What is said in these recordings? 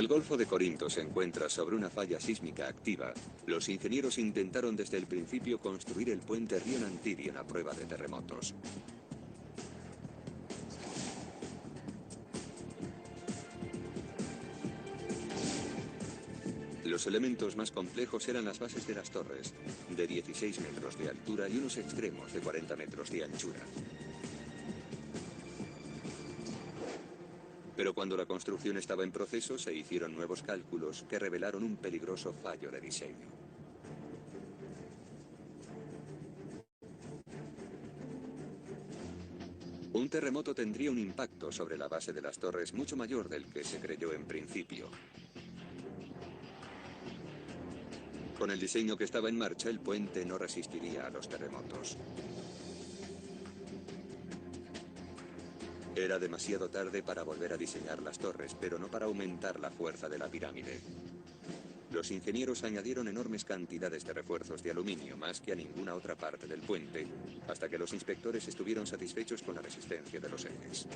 el Golfo de Corinto se encuentra sobre una falla sísmica activa, los ingenieros intentaron desde el principio construir el puente Río Nantiri a prueba de terremotos. Los elementos más complejos eran las bases de las torres, de 16 metros de altura y unos extremos de 40 metros de anchura. Pero cuando la construcción estaba en proceso, se hicieron nuevos cálculos que revelaron un peligroso fallo de diseño. Un terremoto tendría un impacto sobre la base de las torres mucho mayor del que se creyó en principio. Con el diseño que estaba en marcha, el puente no resistiría a los terremotos. Era demasiado tarde para volver a diseñar las torres, pero no para aumentar la fuerza de la pirámide. Los ingenieros añadieron enormes cantidades de refuerzos de aluminio, más que a ninguna otra parte del puente, hasta que los inspectores estuvieron satisfechos con la resistencia de los ejes.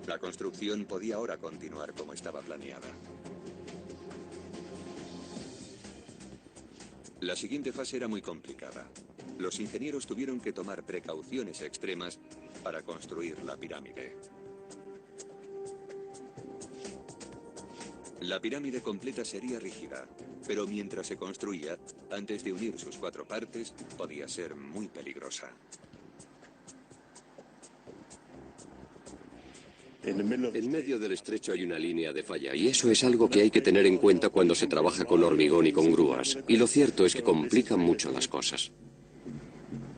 La construcción podía ahora continuar como estaba planeada. La siguiente fase era muy complicada. Los ingenieros tuvieron que tomar precauciones extremas para construir la pirámide. La pirámide completa sería rígida, pero mientras se construía, antes de unir sus 4 partes, podía ser muy peligrosa. En medio del estrecho hay una línea de falla y eso es algo que hay que tener en cuenta cuando se trabaja con hormigón y con grúas. Y lo cierto es que complica mucho las cosas.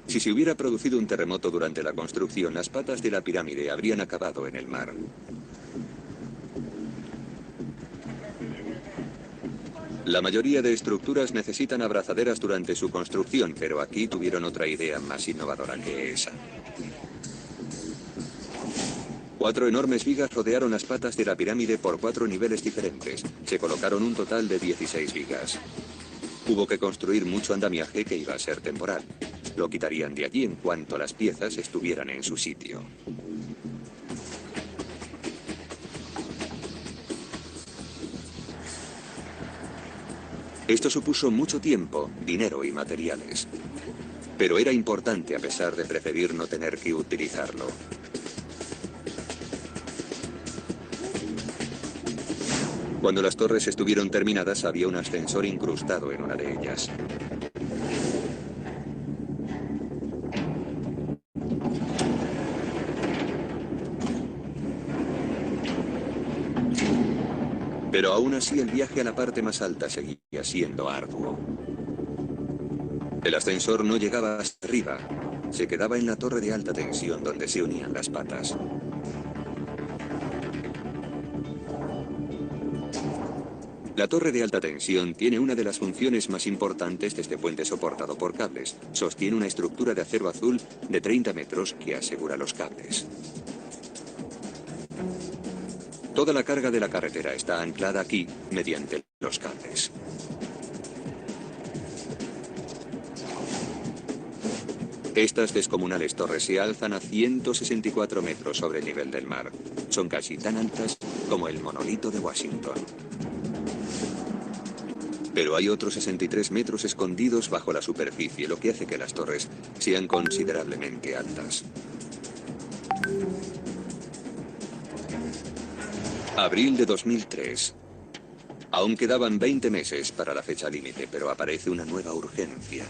Si se hubiera producido un terremoto durante la construcción, las patas de la pirámide habrían acabado en el mar. La mayoría de estructuras necesitan abrazaderas durante su construcción, pero aquí tuvieron otra idea más innovadora que esa. 4 enormes vigas rodearon las patas de la pirámide por 4 niveles diferentes. Se colocaron un total de 16 vigas. Hubo que construir mucho andamiaje que iba a ser temporal. Lo quitarían de allí en cuanto las piezas estuvieran en su sitio. Esto supuso mucho tiempo, dinero y materiales. Pero era importante a pesar de preferir no tener que utilizarlo. Cuando las torres estuvieron terminadas, había un ascensor incrustado en una de ellas. Pero aún así el viaje a la parte más alta seguía siendo arduo. El ascensor no llegaba hasta arriba, se quedaba en la torre de alta tensión donde se unían las patas. La torre de alta tensión tiene una de las funciones más importantes de este puente soportado por cables. Sostiene una estructura de acero azul de 30 metros que asegura los cables. Toda la carga de la carretera está anclada aquí mediante los cables. Estas descomunales torres se alzan a 164 metros sobre el nivel del mar. Son casi tan altas como el monolito de Washington. Pero hay otros 63 metros escondidos bajo la superficie, lo que hace que las torres sean considerablemente altas. Abril de 2003. Aún quedaban 20 meses para la fecha límite, pero aparece una nueva urgencia.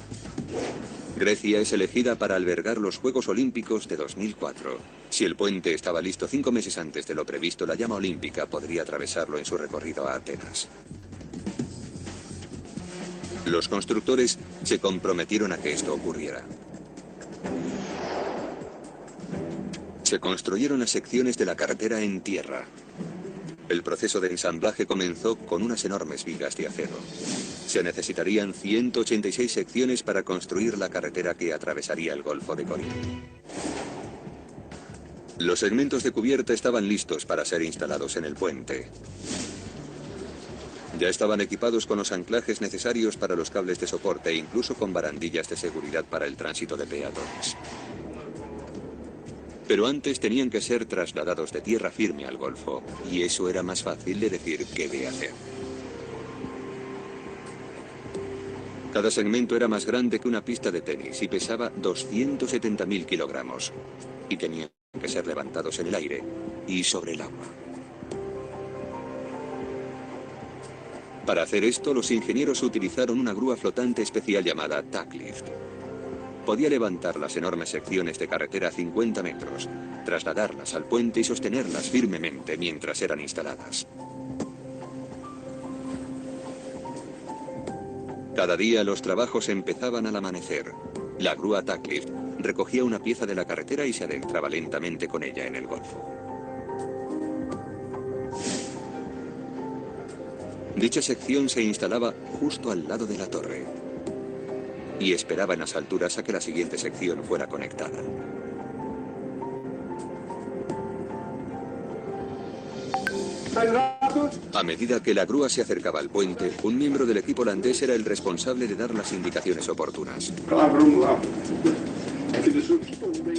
Grecia es elegida para albergar los Juegos Olímpicos de 2004. Si el puente estaba listo 5 meses antes de lo previsto, la llama olímpica podría atravesarlo en su recorrido a Atenas. Los constructores se comprometieron a que esto ocurriera. Se construyeron las secciones de la carretera en tierra. El proceso de ensamblaje comenzó con unas enormes vigas de acero. Se necesitarían 186 secciones para construir la carretera que atravesaría el Golfo de Corinto. Los segmentos de cubierta estaban listos para ser instalados en el puente. Ya estaban equipados con los anclajes necesarios para los cables de soporte e incluso con barandillas de seguridad para el tránsito de peatones. Pero antes tenían que ser trasladados de tierra firme al Golfo, y eso era más fácil de decir que de hacer. Cada segmento era más grande que una pista de tenis y pesaba 270.000 kilogramos, y tenían que ser levantados en el aire y sobre el agua. Para hacer esto, los ingenieros utilizaron una grúa flotante especial llamada Tacklift. Podía levantar las enormes secciones de carretera a 50 metros, trasladarlas al puente y sostenerlas firmemente mientras eran instaladas. Cada día los trabajos empezaban al amanecer. La grúa Tacklift recogía una pieza de la carretera y se adentraba lentamente con ella en el Golfo. Dicha sección se instalaba justo al lado de la torre y esperaba en las alturas a que la siguiente sección fuera conectada. A medida que la grúa se acercaba al puente, un miembro del equipo holandés era el responsable de dar las indicaciones oportunas.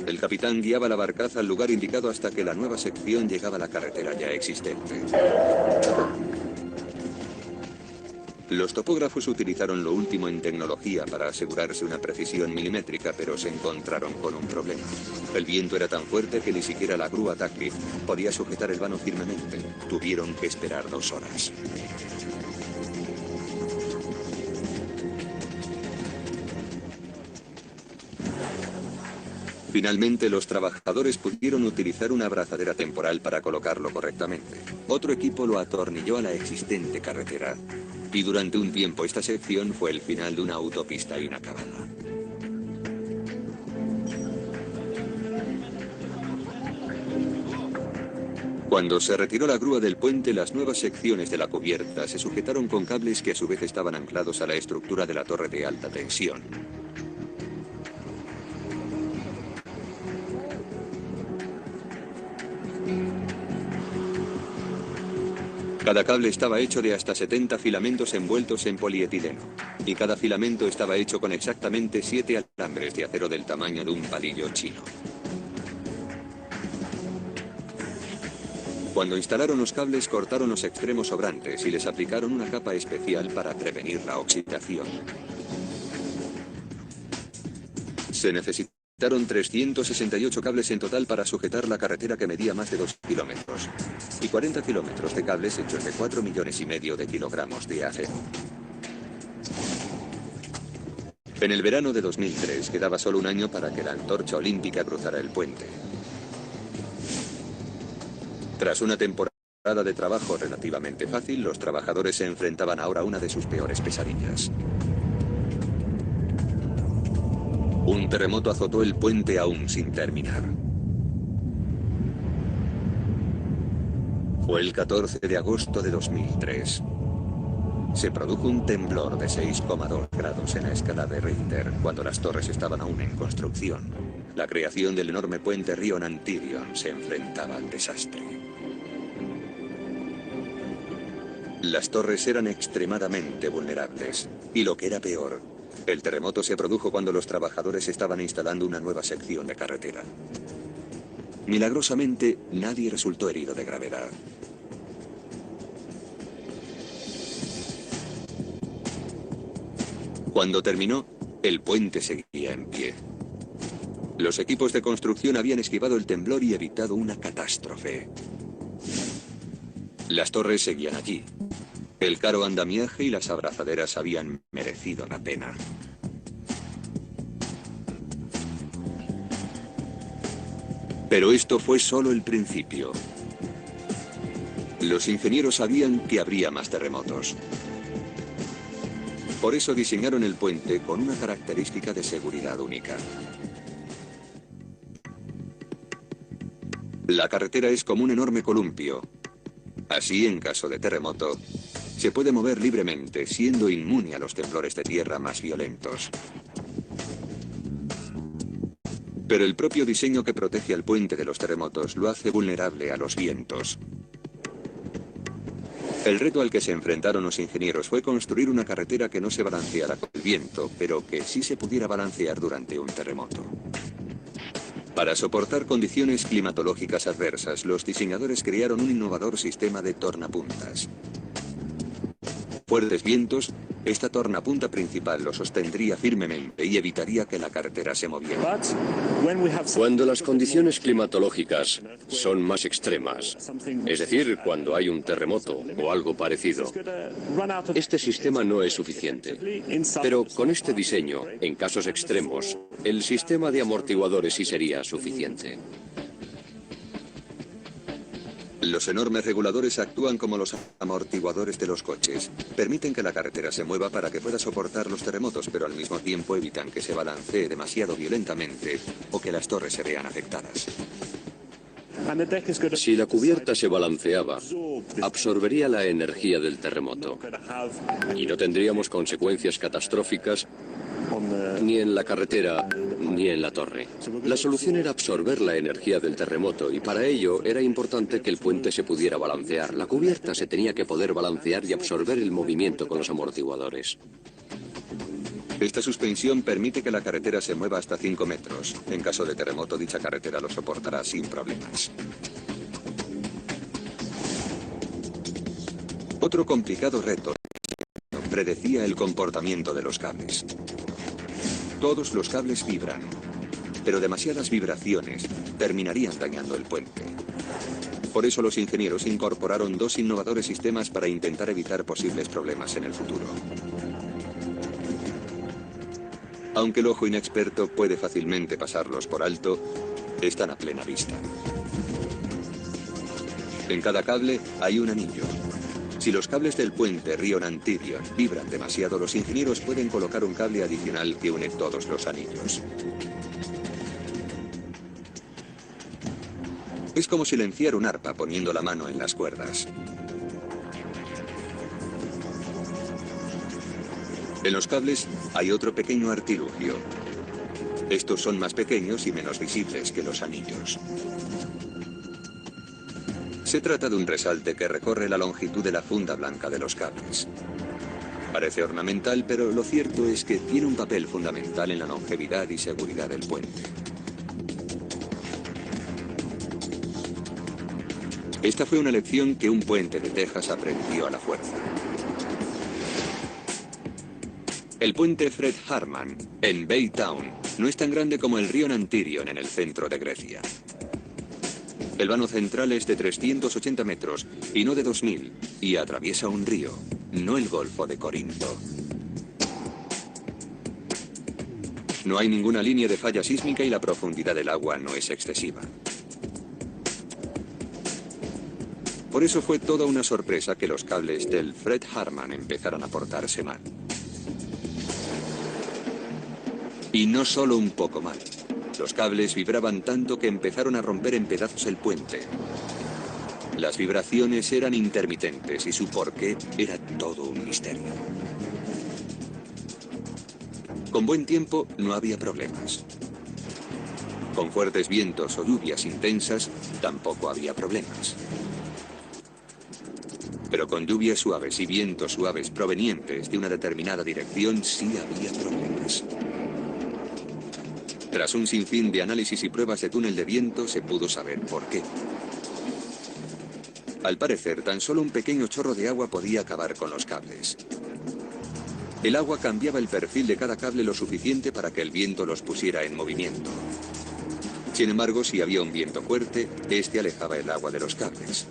El capitán guiaba la barcaza al lugar indicado hasta que la nueva sección llegaba a la carretera ya existente. Los topógrafos utilizaron lo último en tecnología para asegurarse una precisión milimétrica, pero se encontraron con un problema. El viento era tan fuerte que ni siquiera la grúa Tacklift podía sujetar el vano firmemente. Tuvieron que esperar 2 horas. Finalmente, los trabajadores pudieron utilizar una abrazadera temporal para colocarlo correctamente. Otro equipo lo atornilló a la existente carretera. Y durante un tiempo esta sección fue el final de una autopista inacabada. Cuando se retiró la grúa del puente, las nuevas secciones de la cubierta se sujetaron con cables que a su vez estaban anclados a la estructura de la torre de alta tensión. Cada cable estaba hecho de hasta 70 filamentos envueltos en polietileno, y cada filamento estaba hecho con exactamente 7 alambres de acero del tamaño de un palillo chino. Cuando instalaron los cables, cortaron los extremos sobrantes y les aplicaron una capa especial para prevenir la oxidación. Se necesitaron 368 cables en total para sujetar la carretera, que medía más de 2 kilómetros, y 40 kilómetros de cables hechos de 4,5 millones de kilogramos de acero. En el verano de 2003 quedaba solo un año para que la antorcha olímpica cruzara el puente. Tras una temporada de trabajo relativamente fácil, los trabajadores se enfrentaban ahora a una de sus peores pesadillas. Un terremoto azotó el puente aún sin terminar. Fue el 14 de agosto de 2003. Se produjo un temblor de 6,2 grados en la escala de Richter cuando las torres estaban aún en construcción. La creación del enorme puente Río Nantirion se enfrentaba al desastre. Las torres eran extremadamente vulnerables, y lo que era peor, el terremoto se produjo cuando los trabajadores estaban instalando una nueva sección de carretera. Milagrosamente, nadie resultó herido de gravedad. Cuando terminó, el puente seguía en pie. Los equipos de construcción habían esquivado el temblor y evitado una catástrofe. Las torres seguían allí. El caro andamiaje y las abrazaderas habían merecido la pena. Pero esto fue solo el principio. Los ingenieros sabían que habría más terremotos. Por eso diseñaron el puente con una característica de seguridad única. La carretera es como un enorme columpio. Así, en caso de terremoto, se puede mover libremente, siendo inmune a los temblores de tierra más violentos. Pero el propio diseño que protege al puente de los terremotos lo hace vulnerable a los vientos. El reto al que se enfrentaron los ingenieros fue construir una carretera que no se balanceara con el viento, pero que sí se pudiera balancear durante un terremoto. Para soportar condiciones climatológicas adversas, los diseñadores crearon un innovador sistema de tornapuntas. Fuertes vientos, esta tornapunta principal lo sostendría firmemente y evitaría que la carretera se moviera. Cuando las condiciones climatológicas son más extremas, es decir, cuando hay un terremoto o algo parecido, este sistema no es suficiente. Pero con este diseño, en casos extremos, el sistema de amortiguadores sí sería suficiente. Los enormes reguladores actúan como los amortiguadores de los coches. Permiten que la carretera se mueva para que pueda soportar los terremotos, pero al mismo tiempo evitan que se balancee demasiado violentamente o que las torres se vean afectadas. Si la cubierta se balanceaba, absorbería la energía del terremoto y no tendríamos consecuencias catastróficas ni en la carretera ni en la torre. La solución era absorber la energía del terremoto y para ello era importante que el puente se pudiera balancear. La cubierta se tenía que poder balancear y absorber el movimiento con los amortiguadores. Esta suspensión permite que la carretera se mueva hasta 5 metros. En caso de terremoto, dicha carretera lo soportará sin problemas. Otro complicado reto predecía el comportamiento de los cables. Todos los cables vibran, pero demasiadas vibraciones terminarían dañando el puente. Por eso los ingenieros incorporaron dos innovadores sistemas para intentar evitar posibles problemas en el futuro. Aunque el ojo inexperto puede fácilmente pasarlos por alto, están a plena vista. En cada cable hay un anillo. Si los cables del puente Rion-Antirion vibran demasiado, los ingenieros pueden colocar un cable adicional que une todos los anillos. Es como silenciar un arpa poniendo la mano en las cuerdas. En los cables hay otro pequeño artilugio. Estos son más pequeños y menos visibles que los anillos. Se trata de un resalte que recorre la longitud de la funda blanca de los cables. Parece ornamental, pero lo cierto es que tiene un papel fundamental en la longevidad y seguridad del puente. Esta fue una lección que un puente de Texas aprendió a la fuerza. El puente Fred Hartman, en Baytown, no es tan grande como el Rion-Antirion en el centro de Grecia. El vano central es de 380 metros y no de 2000, y atraviesa un río, no el Golfo de Corinto. No hay ninguna línea de falla sísmica y la profundidad del agua no es excesiva. Por eso fue toda una sorpresa que los cables del Fred Hartman empezaran a portarse mal. Y no solo un poco mal. Los cables vibraban tanto que empezaron a romper en pedazos el puente. Las vibraciones eran intermitentes y su porqué era todo un misterio. Con buen tiempo no había problemas. Con fuertes vientos o lluvias intensas tampoco había problemas. Pero con lluvias suaves y vientos suaves provenientes de una determinada dirección sí había problemas. Tras un sinfín de análisis y pruebas de túnel de viento, se pudo saber por qué. Al parecer, tan solo un pequeño chorro de agua podía acabar con los cables. El agua cambiaba el perfil de cada cable lo suficiente para que el viento los pusiera en movimiento. Sin embargo, si había un viento fuerte, este alejaba el agua de los cables.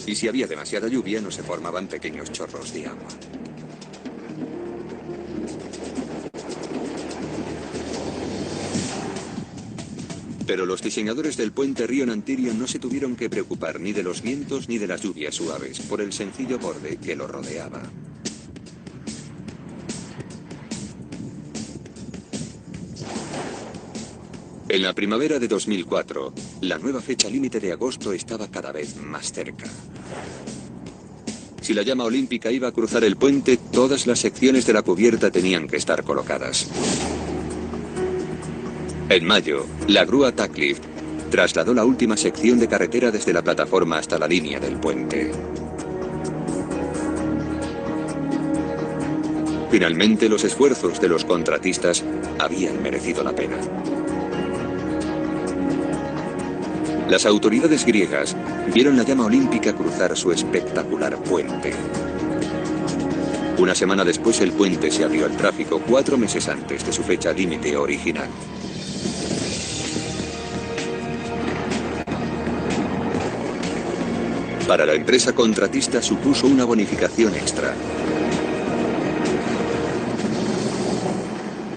Y si había demasiada lluvia, no se formaban pequeños chorros de agua. Pero los diseñadores del puente Rion-Antirion no se tuvieron que preocupar ni de los vientos ni de las lluvias suaves, por el sencillo borde que lo rodeaba. En la primavera de 2004, la nueva fecha límite de agosto estaba cada vez más cerca. Si la llama olímpica iba a cruzar el puente, todas las secciones de la cubierta tenían que estar colocadas. En mayo, la grúa Tacklift trasladó la última sección de carretera desde la plataforma hasta la línea del puente. Finalmente, los esfuerzos de los contratistas habían merecido la pena. Las autoridades griegas vieron la llama olímpica cruzar su espectacular puente. Una semana después el puente se abrió al tráfico, 4 meses antes de su fecha límite original. Para la empresa contratista supuso una bonificación extra.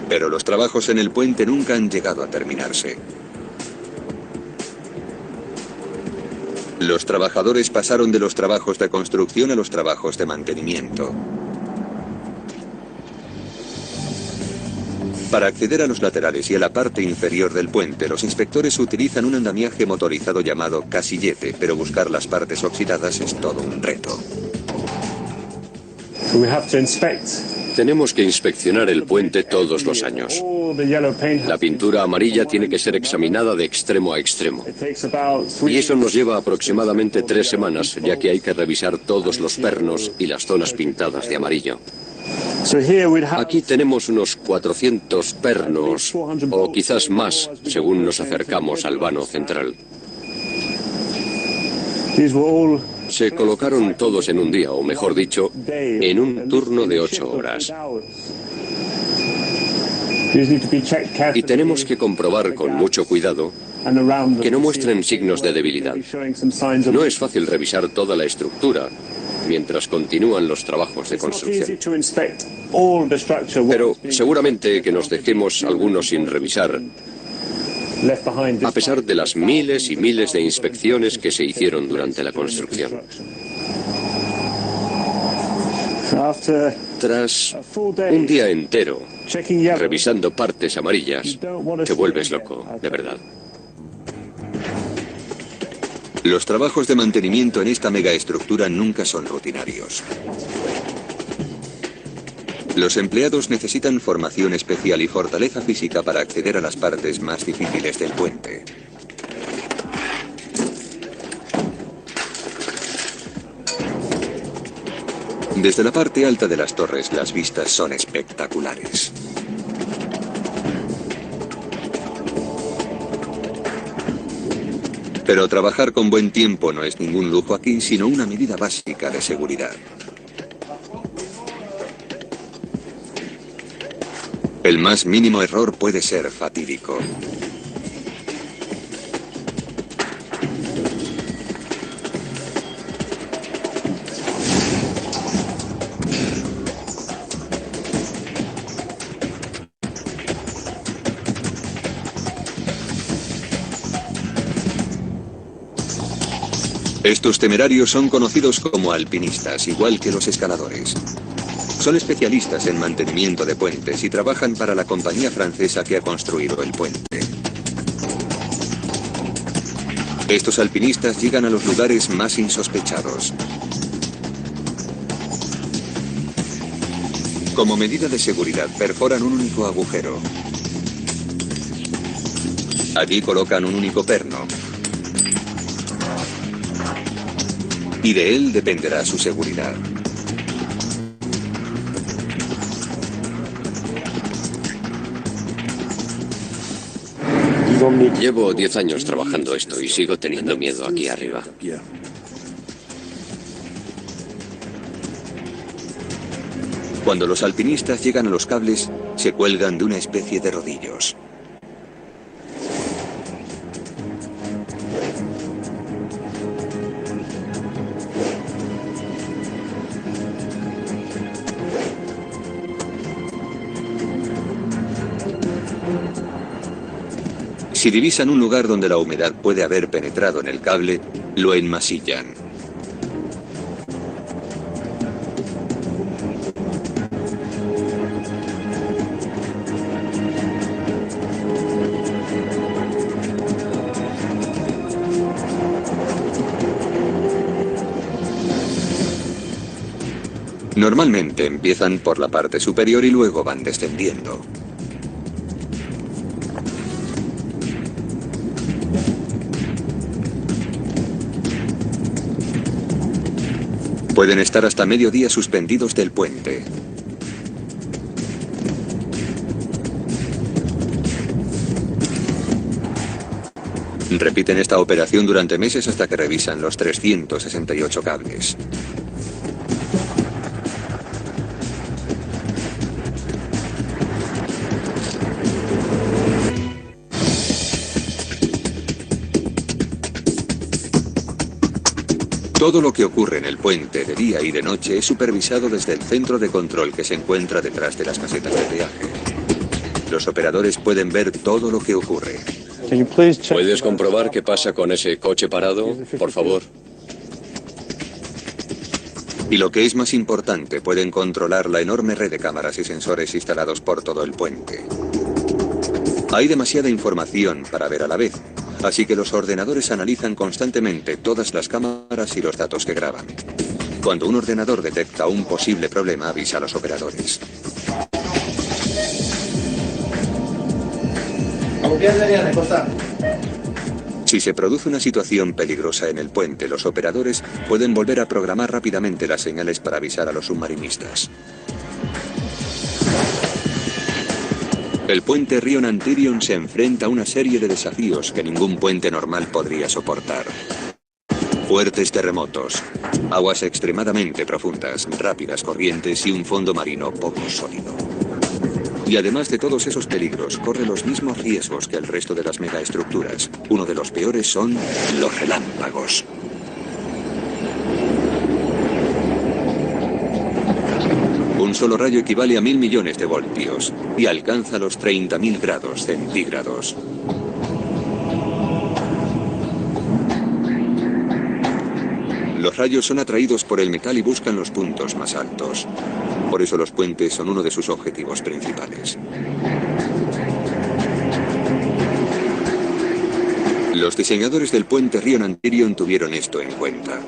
Pero los trabajos en el puente nunca han llegado a terminarse. Los trabajadores pasaron de los trabajos de construcción a los trabajos de mantenimiento. Para acceder a los laterales y a la parte inferior del puente, los inspectores utilizan un andamiaje motorizado llamado casillete, pero buscar las partes oxidadas es todo un reto. Tenemos que inspeccionar el puente todos los años. La pintura amarilla tiene que ser examinada de extremo a extremo. Y eso nos lleva aproximadamente 3 semanas, ya que hay que revisar todos los pernos y las zonas pintadas de amarillo. Aquí tenemos unos 400 pernos, o quizás más, según nos acercamos al vano central. Se colocaron todos en un día, o mejor dicho, en un turno de 8 horas. Y tenemos que comprobar con mucho cuidado que no muestren signos de debilidad. No es fácil revisar toda la estructura mientras continúan los trabajos de construcción. Pero seguramente que nos dejemos algunos sin revisar, a pesar de las miles y miles de inspecciones que se hicieron durante la construcción. Tras un día entero revisando partes amarillas, te vuelves loco, de verdad. Los trabajos de mantenimiento en esta megaestructura nunca son rutinarios. Los empleados necesitan formación especial y fortaleza física para acceder a las partes más difíciles del puente. Desde la parte alta de las torres, las vistas son espectaculares. Pero trabajar con buen tiempo no es ningún lujo aquí, sino una medida básica de seguridad. El más mínimo error puede ser fatídico. Estos temerarios son conocidos como alpinistas, igual que los escaladores. Son especialistas en mantenimiento de puentes y trabajan para la compañía francesa que ha construido el puente. Estos alpinistas llegan a los lugares más insospechados. Como medida de seguridad, perforan un único agujero. Allí colocan un único perno. Y de él dependerá su seguridad. Llevo 10 años trabajando esto y sigo teniendo miedo aquí arriba. Cuando los alpinistas llegan a los cables, se cuelgan de una especie de rodillos. Si divisan un lugar donde la humedad puede haber penetrado en el cable, lo enmasillan. Normalmente empiezan por la parte superior y luego van descendiendo. Pueden estar hasta mediodía suspendidos del puente. Repiten esta operación durante meses hasta que revisan los 368 cables. Todo lo que ocurre en el puente de día y de noche es supervisado desde el centro de control que se encuentra detrás de las casetas de peaje. Los operadores pueden ver todo lo que ocurre. ¿Puedes comprobar qué pasa con ese coche parado, por favor? Y lo que es más importante, pueden controlar la enorme red de cámaras y sensores instalados por todo el puente. Hay demasiada información para ver a la vez, así que los ordenadores analizan constantemente todas las cámaras y los datos que graban. Cuando un ordenador detecta un posible problema, avisa a los operadores. Si se produce una situación peligrosa en el puente, los operadores pueden volver a programar rápidamente las señales para avisar a los submarinistas. El puente Rion Antirion se enfrenta a una serie de desafíos que ningún puente normal podría soportar. Fuertes terremotos, aguas extremadamente profundas, rápidas corrientes y un fondo marino poco sólido. Y además de todos esos peligros, corre los mismos riesgos que el resto de las megaestructuras. Uno de los peores son los relámpagos. Un solo rayo equivale a 1000 millones de voltios y alcanza los 30.000 grados centígrados. Los rayos son atraídos por el metal y buscan los puntos más altos. Por eso los puentes son uno de sus objetivos principales. Los diseñadores del puente Rion Antirion tuvieron esto en cuenta.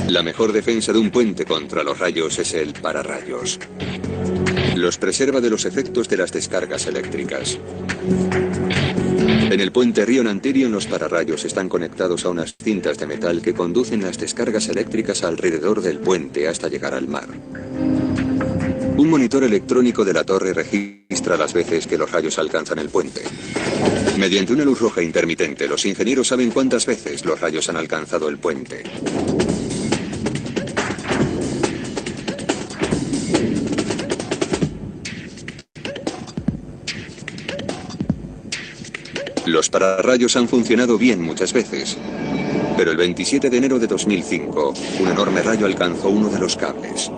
La mejor defensa de un puente contra los rayos es el pararrayos. Los preserva de los efectos de las descargas eléctricas. En el puente Rion Antirion los pararrayos están conectados a unas cintas de metal que conducen las descargas eléctricas alrededor del puente hasta llegar al mar. Un monitor electrónico de la torre registra las veces que los rayos alcanzan el puente. Mediante una luz roja intermitente, los ingenieros saben cuántas veces los rayos han alcanzado el puente. Los pararrayos han funcionado bien muchas veces, pero el 27 de enero de 2005, un enorme rayo alcanzó uno de los cables.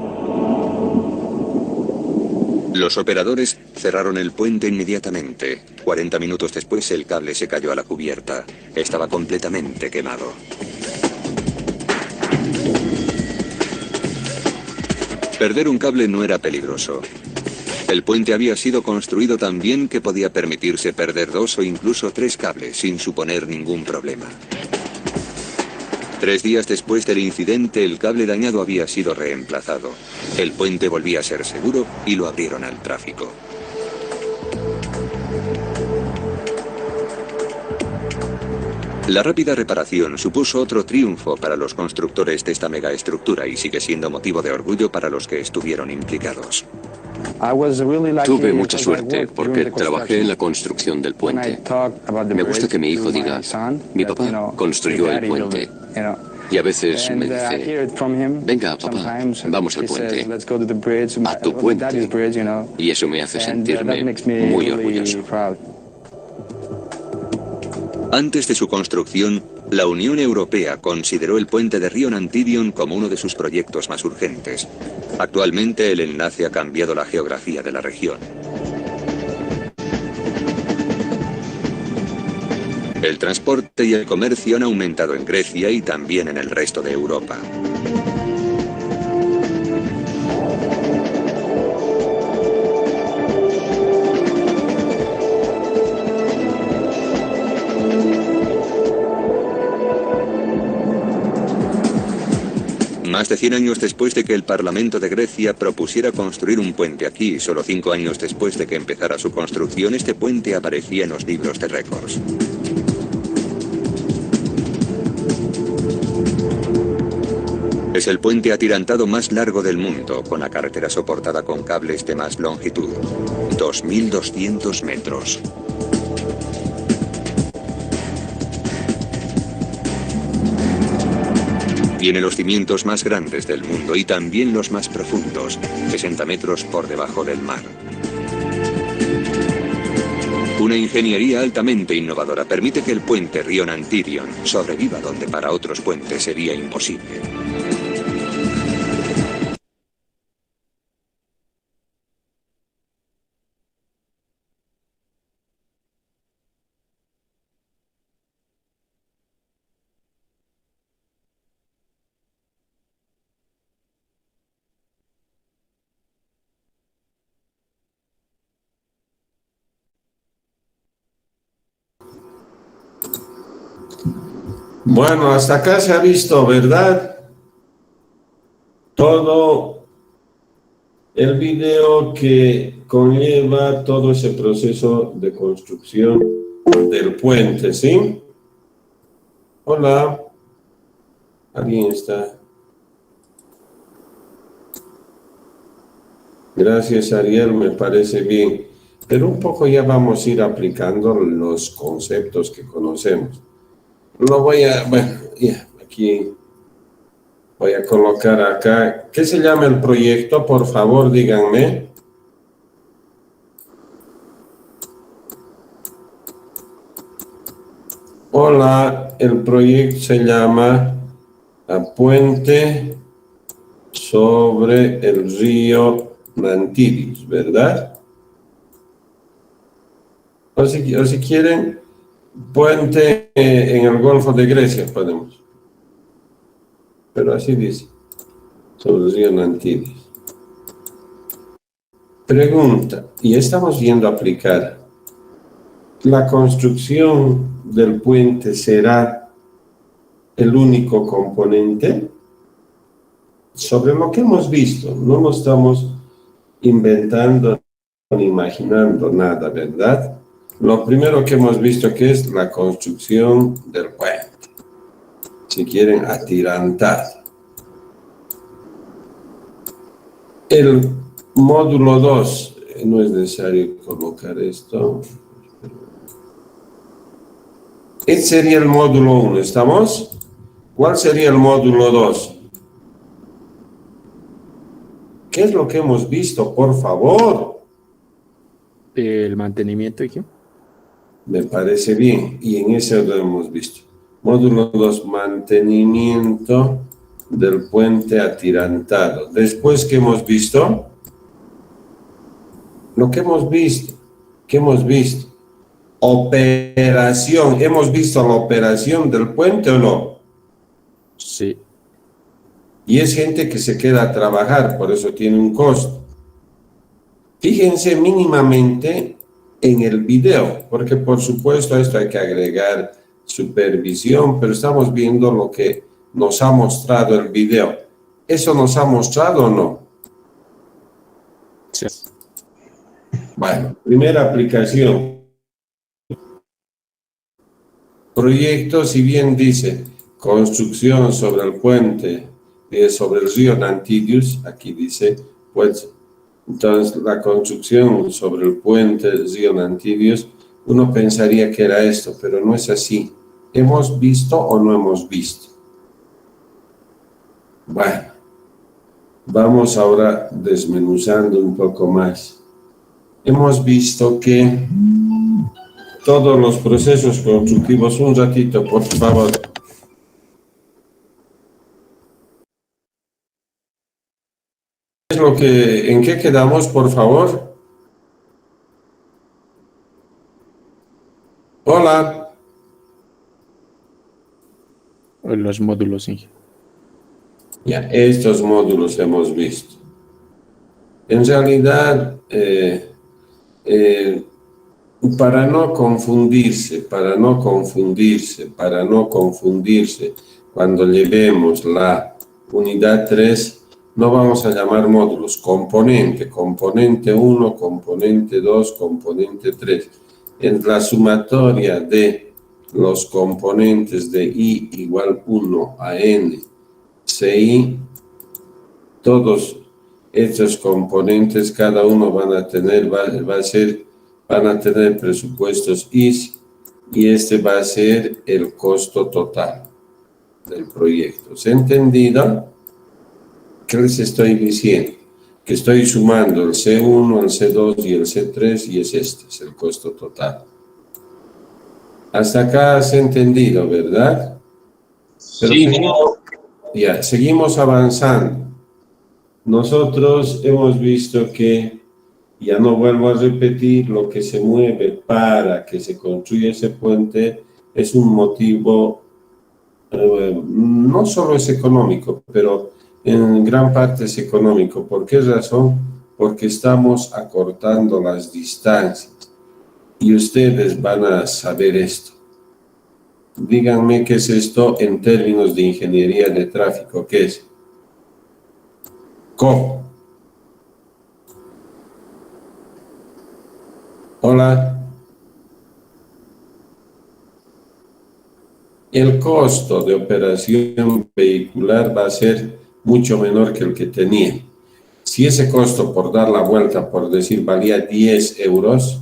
Los operadores cerraron el puente inmediatamente. 40 minutos después, el cable se cayó a la cubierta. Estaba completamente quemado. Perder un cable no era peligroso. El puente había sido construido tan bien que podía permitirse perder 2 o incluso 3 cables sin suponer ningún problema. 3 días después del incidente, el cable dañado había sido reemplazado. El puente volvía a ser seguro y lo abrieron al tráfico. La rápida reparación supuso otro triunfo para los constructores de esta megaestructura y sigue siendo motivo de orgullo para los que estuvieron implicados. Tuve mucha suerte porque trabajé en la construcción del puente. Me gusta que mi hijo diga, mi papá construyó el puente. Y a veces me dice, venga papá, vamos al puente, a tu puente. Y eso me hace sentirme muy orgulloso. Antes de su construcción, la Unión Europea consideró el puente de Rion Antirion como uno de sus proyectos más urgentes. Actualmente el enlace ha cambiado la geografía de la región. El transporte y el comercio han aumentado en Grecia y también en el resto de Europa. Más de 100 años después de que el Parlamento de Grecia propusiera construir un puente aquí, y solo 5 años después de que empezara su construcción, este puente aparecía en los libros de récords. Es el puente atirantado más largo del mundo, con la carretera soportada con cables de más longitud, 2.200 metros. Tiene los cimientos más grandes del mundo y también los más profundos, 60 metros por debajo del mar. Una ingeniería altamente innovadora permite que el puente Río Nantirion sobreviva donde para otros puentes sería imposible. Bueno, hasta acá se ha visto, ¿verdad? Todo el video que conlleva todo ese proceso de construcción del puente, ¿sí? Hola, ¿alguien está? Gracias, Ariel, me parece bien. Pero un poco ya vamos a ir aplicando los conceptos que conocemos. Lo voy a, bueno, ya, aquí voy a colocar acá. ¿Qué se llama el proyecto? Por favor, díganme. Hola, el proyecto se llama Puente sobre el río Nantirius, ¿verdad? O si quieren, puente en el Golfo de Grecia, podemos. Pero así dice, sobre el río Nantirius. Pregunta, y estamos viendo aplicar, ¿la construcción del puente será el único componente? Sobre lo que hemos visto, no nos estamos inventando ni imaginando nada, ¿verdad? Lo primero que hemos visto que es la construcción del puente. Si quieren, atirantado. El módulo 2, no es necesario colocar esto. Este sería el módulo 1, ¿estamos? ¿Cuál sería el módulo 2? ¿Qué es lo que hemos visto, por favor? El mantenimiento, ¿y qué? Me parece bien, y en ese lo hemos visto. Módulo 2, mantenimiento del puente atirantado. Después, ¿qué hemos visto? Lo que hemos visto. ¿Qué hemos visto? Operación. ¿Hemos visto la operación del puente o no? Sí. Y es gente que se queda a trabajar, por eso tiene un costo. Fíjense mínimamente en el video, porque por supuesto a esto hay que agregar supervisión, pero estamos viendo lo que nos ha mostrado el video. ¿Eso nos ha mostrado o no? Sí. Bueno, primera aplicación. Proyecto, si bien dice construcción sobre el puente, sobre el río Nantirius, aquí dice, pues, entonces la construcción sobre el puente del río Nantirius, uno pensaría que era esto, pero no es así. ¿Hemos visto o no hemos visto? Bueno, vamos ahora desmenuzando un poco más. Hemos visto que todos los procesos constructivos, un ratito, por favor. ¿En qué quedamos, por favor? Hola. Los módulos, sí. Ya, estos módulos hemos visto. En realidad, para no confundirse, cuando llevemos la unidad 3, no vamos a llamar módulos, componente 1, componente 2, componente 3. En la sumatoria de los componentes de I igual 1 a N, CI todos estos componentes, cada uno van a tener, van a tener presupuestos easy, y este va a ser el costo total del proyecto. ¿Se ha entendido? ¿Qué les estoy diciendo? Que estoy sumando el C1, el C2 y el C3, y este es el costo total. Hasta acá se ha entendido, ¿verdad? Pero Sí, señor. seguimos avanzando. Nosotros hemos visto que, ya no vuelvo a repetir, lo que se mueve para que se construya ese puente es un motivo, no solo es económico, pero en gran parte es económico. ¿Por qué razón? Porque estamos acortando las distancias, y ustedes van a saber esto. Díganme qué es esto en términos de ingeniería de tráfico. ¿Qué es? ¿Cómo? Hola. El costo de operación vehicular va a ser mucho menor que el que tenía. Si ese costo por dar la vuelta, por decir, valía 10 euros,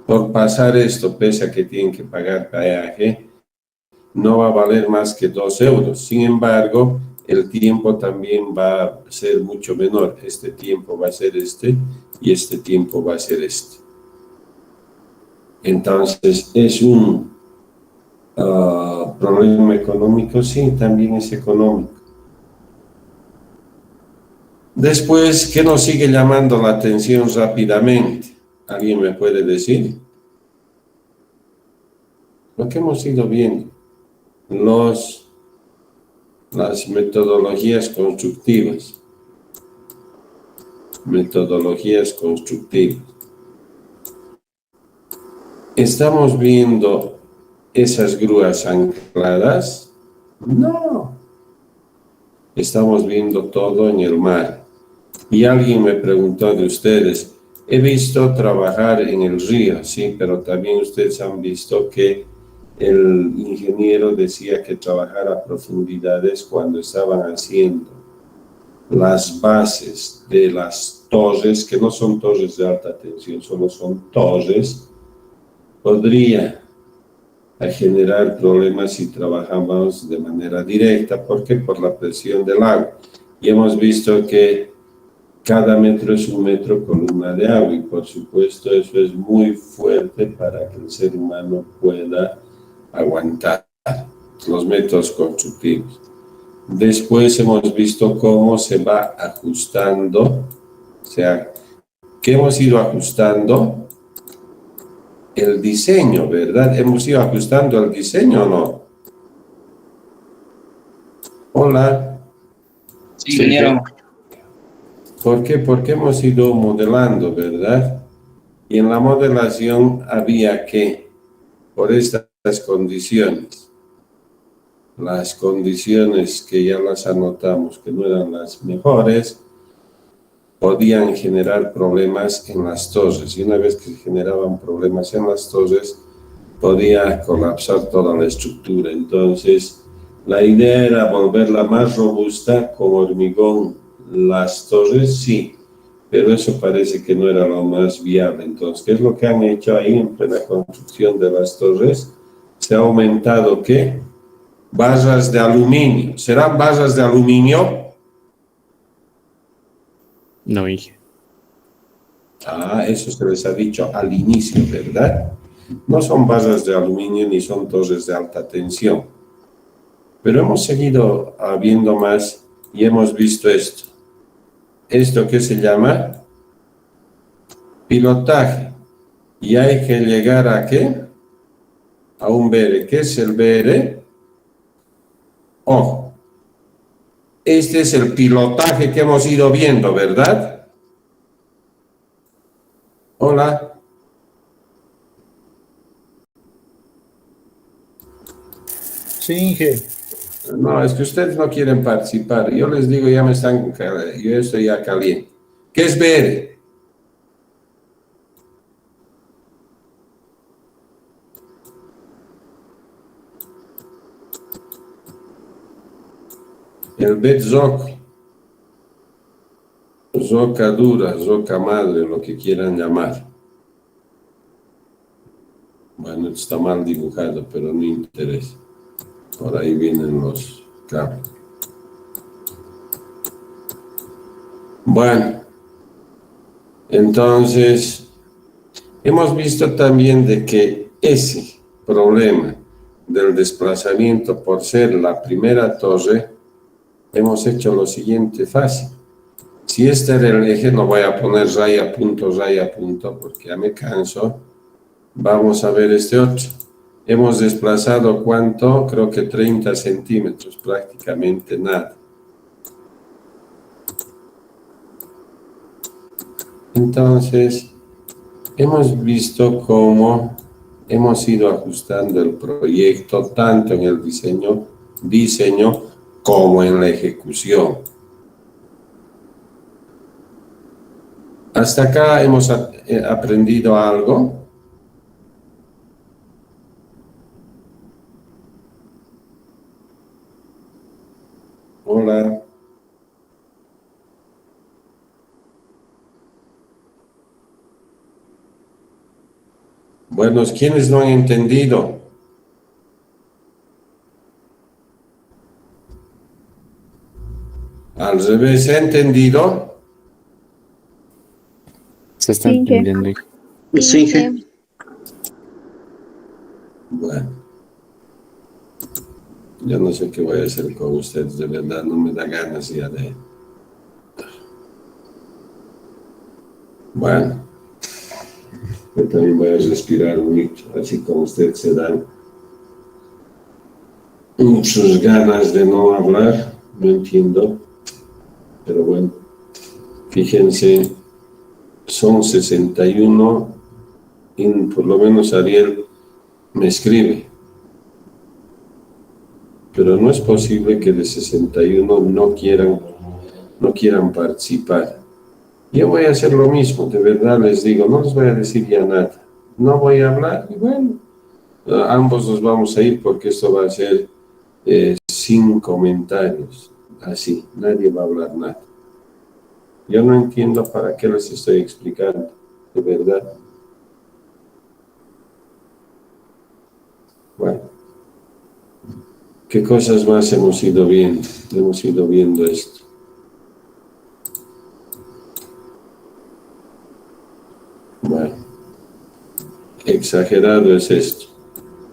por pasar esto, pese a que tienen que pagar peaje, no va a valer más que 2 euros. Sin embargo, el tiempo también va a ser mucho menor. Este tiempo va a ser este, y este tiempo va a ser este. Entonces, ¿es un problema económico? Sí, también es económico. Después, ¿qué nos sigue llamando la atención rápidamente? ¿Alguien me puede decir? Lo que hemos ido viendo. Las metodologías constructivas. Metodologías constructivas. ¿Estamos viendo esas grúas ancladas? No. Estamos viendo todo en el mar. Y alguien me preguntó de ustedes, he visto trabajar en el río, sí, pero también ustedes han visto que el ingeniero decía que trabajar a profundidades cuando estaban haciendo las bases de las torres, que no son torres de alta tensión, solo son torres, podría generar problemas si trabajamos de manera directa. ¿Por qué? Por la presión del agua. Y hemos visto que cada metro es un metro columna de agua, y por supuesto eso es muy fuerte para que el ser humano pueda aguantar los métodos constructivos. Después hemos visto cómo se va ajustando, o sea, que hemos ido ajustando el diseño, ¿verdad? ¿Hemos ido ajustando el diseño o no? Hola. Sí, ingeniero. ¿Por qué? Porque hemos ido modelando, ¿verdad? Y en la modelación había que, por estas condiciones, las condiciones que ya las anotamos, que no eran las mejores, podían generar problemas en las torres. Y una vez que se generaban problemas en las torres, podía colapsar toda la estructura. Entonces, la idea era volverla más robusta con hormigón. Las torres, sí, pero eso parece que no era lo más viable. Entonces, ¿qué es lo que han hecho ahí en plena construcción de las torres? Se ha aumentado, ¿qué? Barras de aluminio. ¿Serán barras de aluminio? No, Inge. Eso se les ha dicho al inicio, ¿verdad? No son barras de aluminio ni son torres de alta tensión. Pero hemos seguido viendo más y hemos visto esto. ¿Esto qué se llama? Pilotaje. Y hay que llegar ¿a qué? A un BR. ¿Qué es el BR? Ojo. Este es el pilotaje que hemos ido viendo, ¿verdad? Hola. Sí, Inge. No, es que ustedes no quieren participar. Yo les digo, ya me están, yo estoy ya caliente. ¿Qué es BR? El Betzok. roca dura, roca madre, lo que quieran llamar. Bueno, está mal dibujado, pero no interesa. Por ahí vienen los cables. Bueno, entonces, hemos visto también de que ese problema del desplazamiento por ser la primera torre, hemos hecho lo siguiente fácil. Si este era el eje, no voy a poner raya, punto, porque ya me canso. Vamos a ver este otro. Hemos desplazado, ¿cuánto? Creo que 30 centímetros, prácticamente nada. Entonces, hemos visto cómo hemos ido ajustando el proyecto, tanto en el diseño como en la ejecución. ¿Hasta acá hemos aprendido algo? Hola. Buenos, ¿quiénes no han entendido? Al revés, ¿he entendido? Se está Sí, que- entendiendo, hijo. Sí, Inge. Bueno, yo no sé qué voy a hacer con ustedes, de verdad, no me da ganas ya de... Bueno, yo también voy a respirar mucho, así como ustedes se dan muchas ganas de no hablar, no entiendo, pero bueno, fíjense, son 61 y por lo menos Ariel me escribe, pero no es posible que de 61 no quieran participar. Yo voy a hacer lo mismo, de verdad les digo, no les voy a decir ya nada, no voy a hablar, y bueno, ambos nos vamos a ir porque esto va a ser sin comentarios, así, nadie va a hablar nada. Yo no entiendo para qué les estoy explicando, de verdad. Bueno, ¿qué cosas más hemos ido viendo? Hemos ido viendo esto. Bueno, exagerado es esto.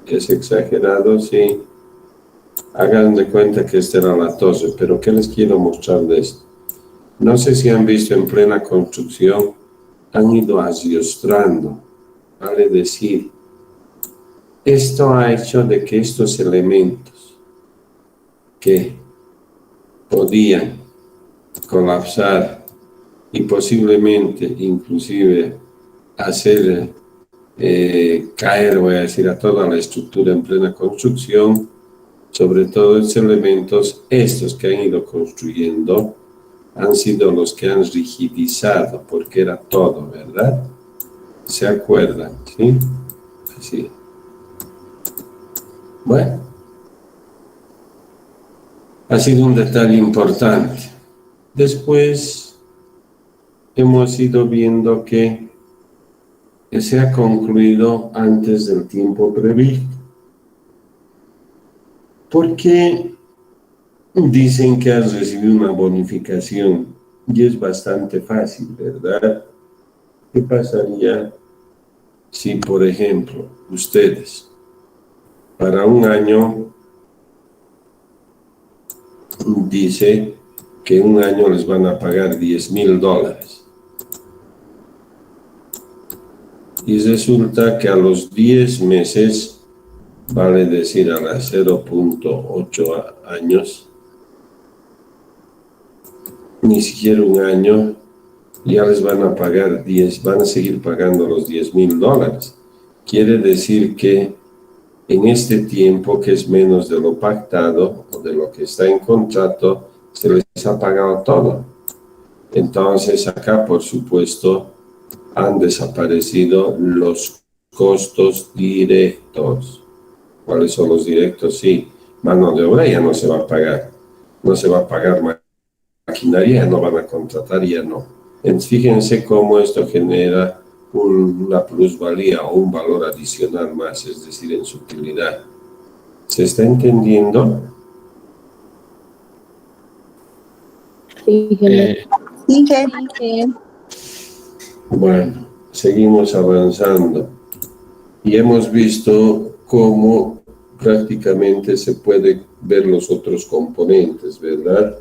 Es exagerado, sí. Hagan de cuenta que esta era la torre, pero ¿qué les quiero mostrar de esto? No sé si han visto en plena construcción, han ido adiestrando, vale decir, esto ha hecho de que estos elementos que podían colapsar y posiblemente inclusive hacer caer, voy a decir, a toda la estructura en plena construcción, sobre todo estos elementos, estos que han ido construyendo, han sido los que han rigidizado, porque era todo, ¿verdad? ¿Se acuerdan? ¿Sí? Así. Bueno, ha sido un detalle importante. Después hemos ido viendo que se ha concluido antes del tiempo previsto. ¿Por qué dicen que has recibido una bonificación? Y es bastante fácil, ¿verdad? ¿Qué pasaría si, por ejemplo, ustedes para un año dice que un año les van a pagar $10,000 y resulta que a los 10 meses, vale decir a las 0.8 años, ni siquiera un año, ya les van a pagar van a seguir pagando los $10,000. Quiere decir que en este tiempo, que es menos de lo pactado o de lo que está en contrato, se les ha pagado todo. Entonces acá, por supuesto, han desaparecido los costos directos. ¿Cuáles son los directos? Sí, mano de obra ya no se va a pagar. No se va a pagar maquinaria, no van a contratar, ya no. Entonces, fíjense cómo esto genera una plusvalía o un valor adicional más, es decir, en su utilidad. ¿Se está entendiendo? Sí, Eh, Bueno, seguimos avanzando y hemos visto cómo prácticamente se puede ver los otros componentes, ¿verdad?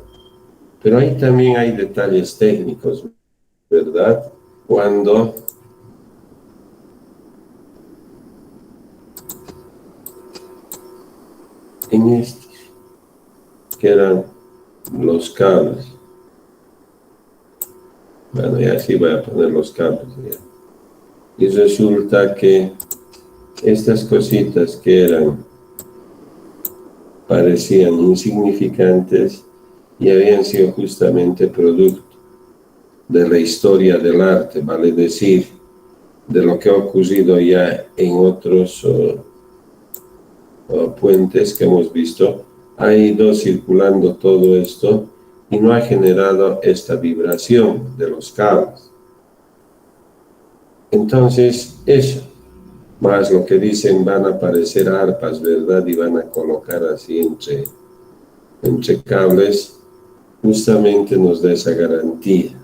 Pero ahí también hay detalles técnicos, ¿verdad? Cuando en estos, que eran los cables, bueno, y así voy a poner los cables, ya. Y resulta que estas cositas que parecían insignificantes y habían sido justamente producto de la historia del arte, vale decir, de lo que ha ocurrido ya en otros puentes que hemos visto, ha ido circulando todo esto y no ha generado esta vibración de los cables. Entonces, eso, más lo que dicen, van a aparecer arpas, ¿verdad? Y van a colocar así entre cables, justamente nos da esa garantía.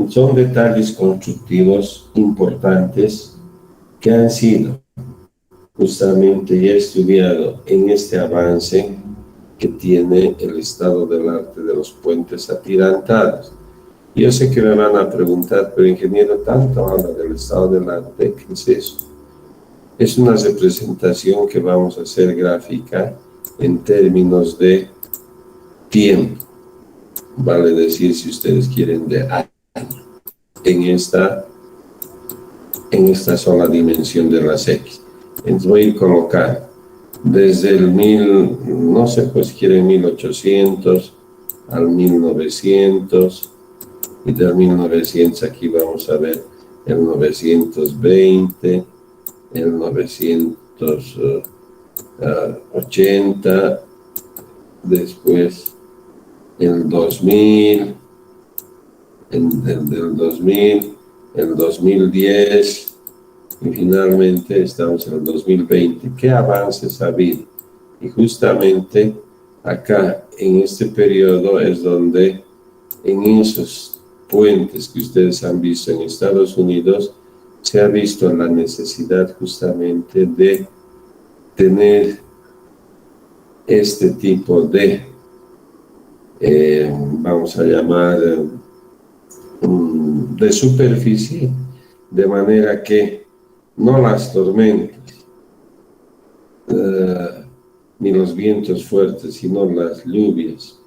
Son detalles constructivos importantes que han sido justamente ya estudiado en este avance que tiene el estado del arte de los puentes atirantados. Yo sé que me van a preguntar, pero ingeniero, tanto habla del estado del arte, ¿qué es eso? Es una representación que vamos a hacer gráfica en términos de tiempo, vale decir, si ustedes quieren, de año, en esta sola dimensión de las X. Entonces voy a colocar desde el no sé, pues quieren 1800 al 1900, y del 1900 aquí vamos a ver el 920, el 980, después el 2000, del 2000, el 2010, y finalmente estamos en el 2020. ¿Qué avances ha habido? Y justamente acá, en este periodo, es donde en esos puentes que ustedes han visto en Estados Unidos, se ha visto la necesidad justamente de tener este tipo de, vamos a llamar, de superficie, de manera que no las tormentas, ni los vientos fuertes, sino las lluvias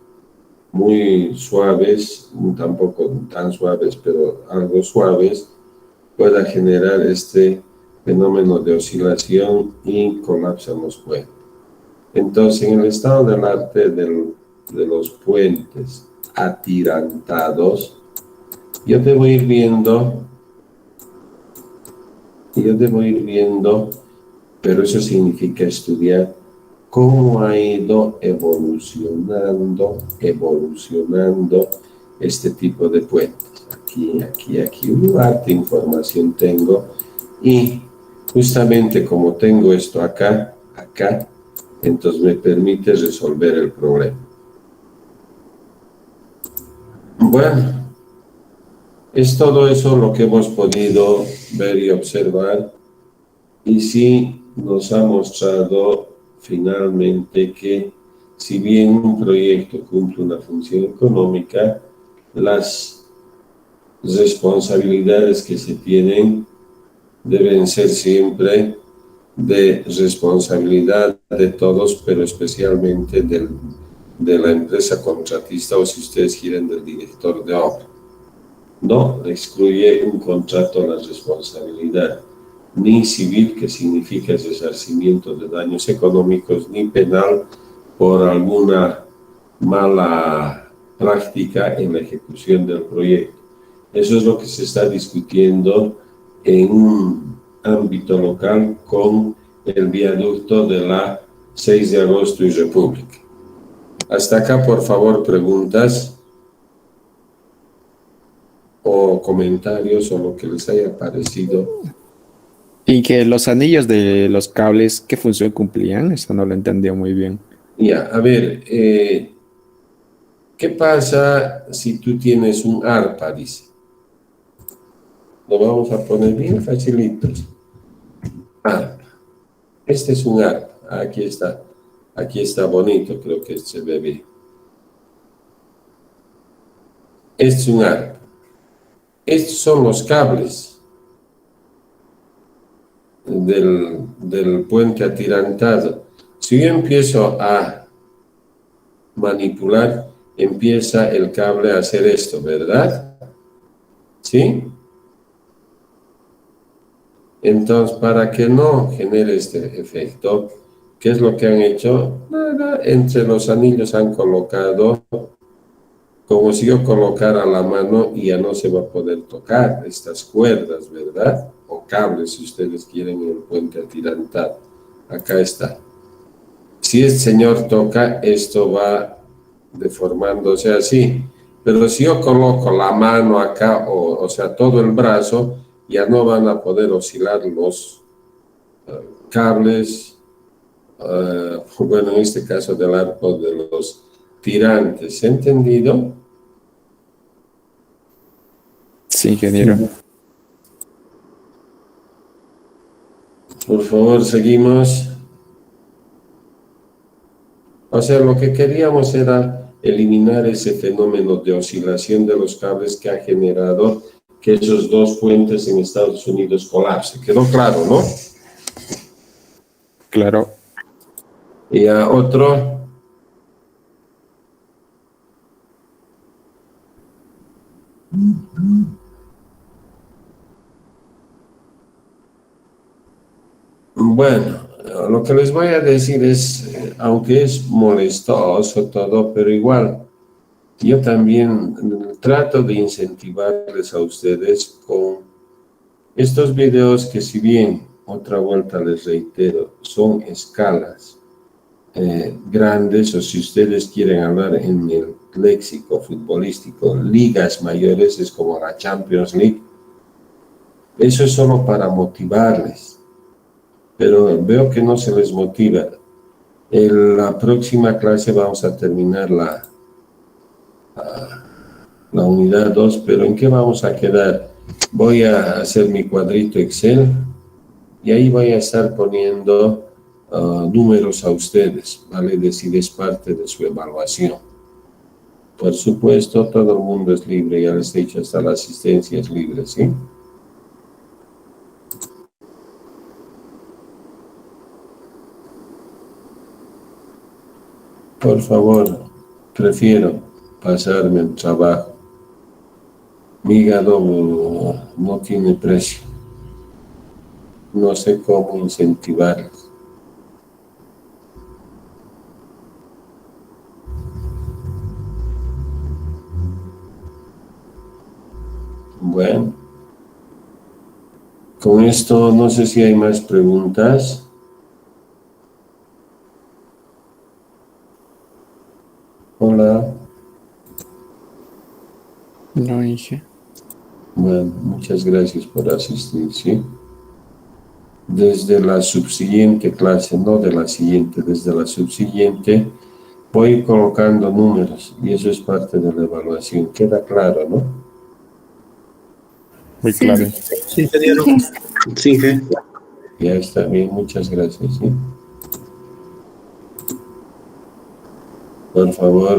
muy suaves, tampoco tan suaves, pero algo suaves, pueda generar este fenómeno de oscilación y colapsan los puentes. Entonces, en el estado del arte de los puentes atirantados, yo debo ir viendo, pero eso significa estudiar cómo ha ido evolucionando este tipo de puentes. Aquí, harta información tengo, y justamente como tengo esto acá, entonces me permite resolver el problema. Bueno, es todo eso lo que hemos podido ver y observar, y sí nos ha mostrado finalmente que, si bien un proyecto cumple una función económica, las responsabilidades que se tienen deben ser siempre de responsabilidad de todos, pero especialmente de la empresa contratista, o si ustedes quieren, del director de obra. No excluye un contrato la responsabilidad, ni civil, que significa resarcimiento de daños económicos, ni penal por alguna mala práctica en la ejecución del proyecto. Eso es lo que se está discutiendo en un ámbito local con el viaducto de la 6 de agosto y República. Hasta acá, por favor, preguntas. como comentarios o lo que les haya parecido. Y que los anillos de los cables, ¿qué función cumplían? Eso no lo entendió muy bien. Ya, a ver, ¿qué pasa si tú tienes un arpa? Dice. Lo vamos a poner bien facilitos. Arpa. Este es un arpa. Aquí está. Aquí está bonito, creo que se ve bien. Este es un arpa. Estos son los cables del puente atirantado. Si yo empiezo a manipular, empieza el cable a hacer esto, ¿verdad? ¿Sí? Entonces, para que no genere este efecto, ¿qué es lo que han hecho? Nada, entre los anillos han colocado, como si yo colocara la mano y ya no se va a poder tocar estas cuerdas, ¿verdad? O cables, si ustedes quieren, en el puente atirantado. Acá está. Si el señor toca, esto va deformándose así. Pero si yo coloco la mano acá, o sea, todo el brazo, ya no van a poder oscilar los cables, bueno, en este caso del arco de los tirantes. ¿Entendido? Sí, ingeniero. Por favor, seguimos. O sea, lo que queríamos era eliminar ese fenómeno de oscilación de los cables que ha generado que esos dos puentes en Estados Unidos colapsen. ¿Quedó claro, no? Claro. Y a otro. Bueno, lo que les voy a decir es, aunque es molestoso todo, pero igual, yo también trato de incentivarles a ustedes con estos videos que, si bien, otra vuelta les reitero, son escalas grandes, o si ustedes quieren hablar en el léxico futbolístico, ligas mayores, es como la Champions League. Eso es solo para motivarles, pero veo que no se les motiva. En la próxima clase vamos a terminar la unidad 2, pero ¿en qué vamos a quedar? Voy a hacer mi cuadrito Excel y ahí voy a estar poniendo números a ustedes, ¿vale? Decir, es parte de su evaluación. Por supuesto, todo el mundo es libre, ya les he dicho, hasta la asistencia es libre, ¿sí? Por favor, prefiero pasarme el trabajo. Mi hígado no tiene precio. No sé cómo incentivarles. Bueno, con esto no sé si hay más preguntas. Hola. No, Inge. Bueno, muchas gracias por asistir, ¿sí? Desde la subsiguiente clase, no de la siguiente, desde la subsiguiente, voy colocando números y eso es parte de la evaluación. Queda claro, ¿no? Muy claro. Sí, ingeniero. Sí, Inge. Ya está bien, muchas gracias, ¿sí? Por favor.